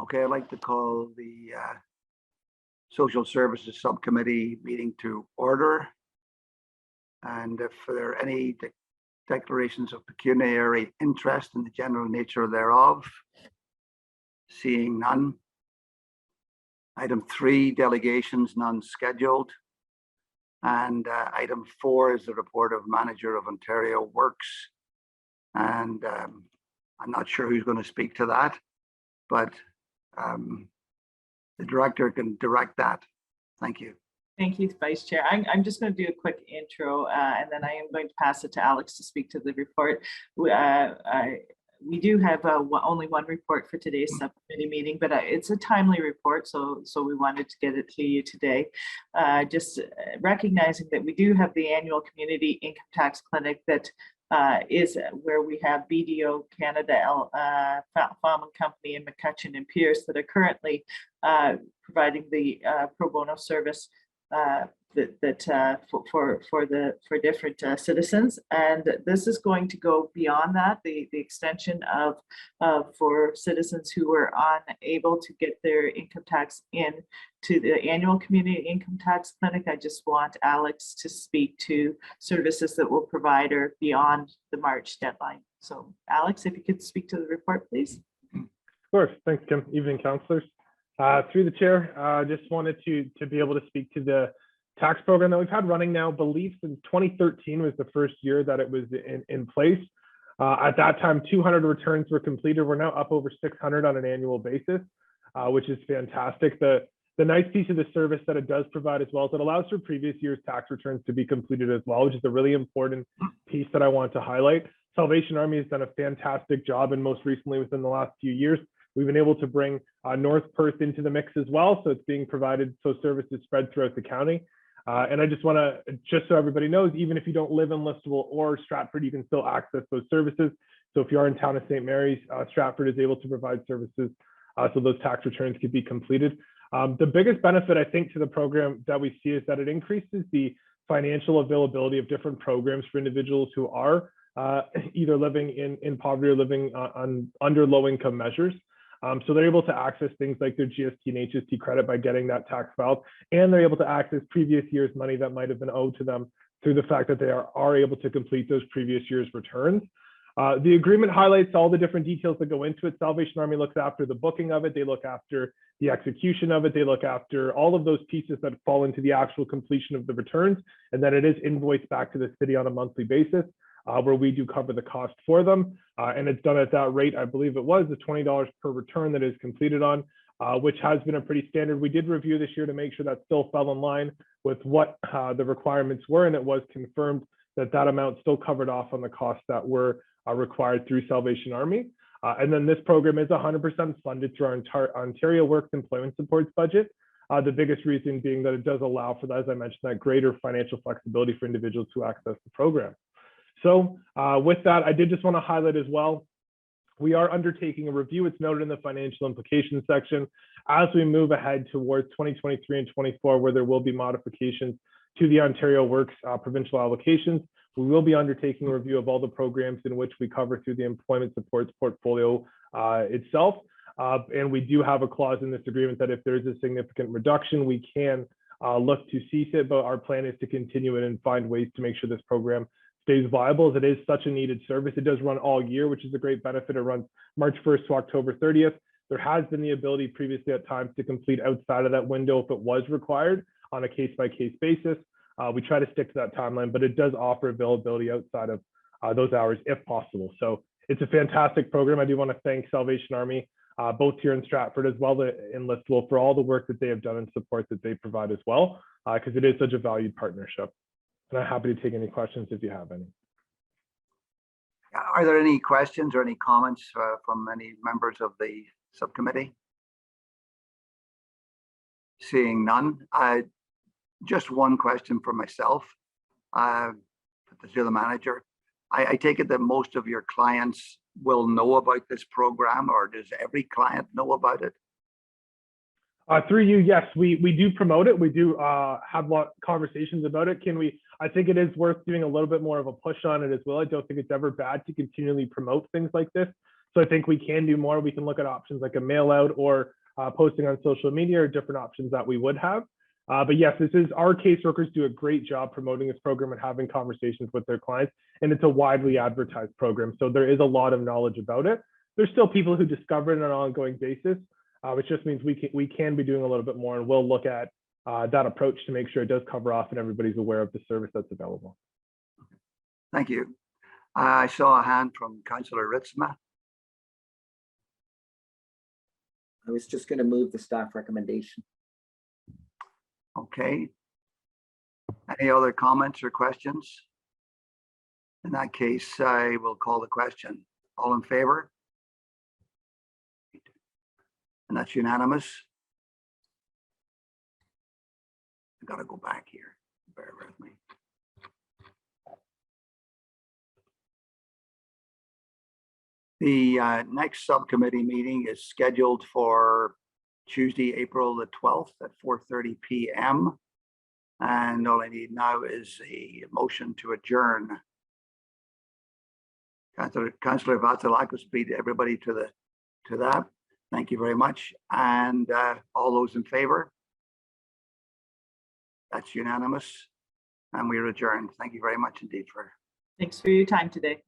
Okay, I'd like to call the Social Services Subcommittee meeting to order. And if there are any declarations of pecuniary interest in the general nature thereof, seeing none. Item 3, delegations, none scheduled. And item 4 is the report of Manager of Ontario Works. And I'm not sure who's going to speak to that, but the director can direct that. Thank you. Thank you, Vice Chair. I'm just going to do a quick intro and then I am going to pass it to Alex to speak to the report. We do have only one report for today's subcommittee meeting, but it's a timely report, so we wanted to get it to you today. Just recognizing that we do have the annual community income tax clinic that is where we have BDO Canada, Farm and Company, and McCutcheon and Pierce that are currently providing the pro bono service for different citizens, and this is going to go beyond that. The extension of for citizens who are unable to get their income tax in to the annual community income tax clinic. I just want Alex to speak to services that will provide her beyond the March deadline. So Alex, if you could speak to the report, please. Of course. Thanks, Kim. Evening, councillors. Through the chair, just wanted to be able to speak to the tax program that we've had running now. I believe since 2013 was the first year that it was in place. At that time, 200 returns were completed. We're now up over 600 on an annual basis, which is fantastic. The nice piece of the service that it does provide as well is it allows for previous year's tax returns to be completed as well, which is a really important piece that I want to highlight. Salvation Army has done a fantastic job, and most recently within the last few years, we've been able to bring North Perth into the mix as well. So it's being provided, so services spread throughout the county. And I just want to, just so everybody knows, even if you don't live in Listowel or Stratford, you can still access those services. So if you are in town of St. Mary's, Stratford is able to provide services so those tax returns could be completed. The biggest benefit, I think, to the program that we see is that it increases the financial availability of different programs for individuals who are either living in poverty or living under low-income measures. So they're able to access things like their GST and HST credit by getting that tax filed, and they're able to access previous year's money that might have been owed to them through the fact that they are able to complete those previous year's returns. The agreement highlights all the different details that go into it. Salvation Army looks after the booking of it. They look after the execution of it. They look after all of those pieces that fall into the actual completion of the returns. And then it is invoiced back to the city on a monthly basis, where we do cover the cost for them. And it's done at that rate, I believe it was the $20 per return that is completed on, which has been a pretty standard. We did review this year to make sure that still fell in line with what the requirements were, and it was confirmed that that amount still covered off on the costs that were required through Salvation Army. And then this program is 100% funded through our Ontario Works Employment Supports budget. The biggest reason being that it does allow for that, as I mentioned, that greater financial flexibility for individuals who access the program. So with that, I did just want to highlight as well, we are undertaking a review. It's noted in the financial implications section as we move ahead towards 2023 and 24, where there will be modifications to the Ontario Works provincial allocations. We will be undertaking a review of all the programs in which we cover through the employment supports portfolio itself. And we do have a clause in this agreement that if there's a significant reduction, we can look to cease it, but our plan is to continue it and find ways to make sure this program stays viable, as it is such a needed service. It does run all year, which is a great benefit. It runs March 1st to October 30th. There has been the ability previously at times to complete outside of that window if it was required on a case-by-case basis. We try to stick to that timeline, but it does offer availability outside of those hours if possible. So it's a fantastic program. I do want to thank Salvation Army, both here in Stratford as well as in Listowel, for all the work that they have done and support that they provide as well, because it is such a valued partnership. And I'm happy to take any questions if you have any. Are there any questions or any comments from any members of the subcommittee? Seeing none. Just one question for myself, to the manager. I take it that most of your clients will know about this program, or does every client know about it? Through you, yes, we do promote it. We do have a lot of conversations about it. I think it is worth doing a little bit more of a push on it as well. I don't think it's ever bad to continually promote things like this So I think we can do more. We can look at options like a mail out or posting on social media, or different options that we would have. But yes, our caseworkers do a great job promoting this program and having conversations with their clients. And it's a widely advertised program. So there is a lot of knowledge about it. There's still people who discover it on an ongoing basis, which just means we can be doing a little bit more, and we'll look at that approach to make sure it does cover off and everybody's aware of the service that's available. Thank you. I saw a hand from Councillor Ritzma. I was just going to move the staff recommendation. Okay. Any other comments or questions? In that case, I will call the question. All in favor? And that's unanimous. I gotta go back here. Bear with me. The next subcommittee meeting is scheduled for Tuesday, April the 12th at 4:30 p.m. And all I need now is a motion to adjourn. Councillor Vasilakis beat everybody to that. Thank you very much. And all those in favor? That's unanimous. And we're adjourned. Thank you very much indeed. Thanks for your time today.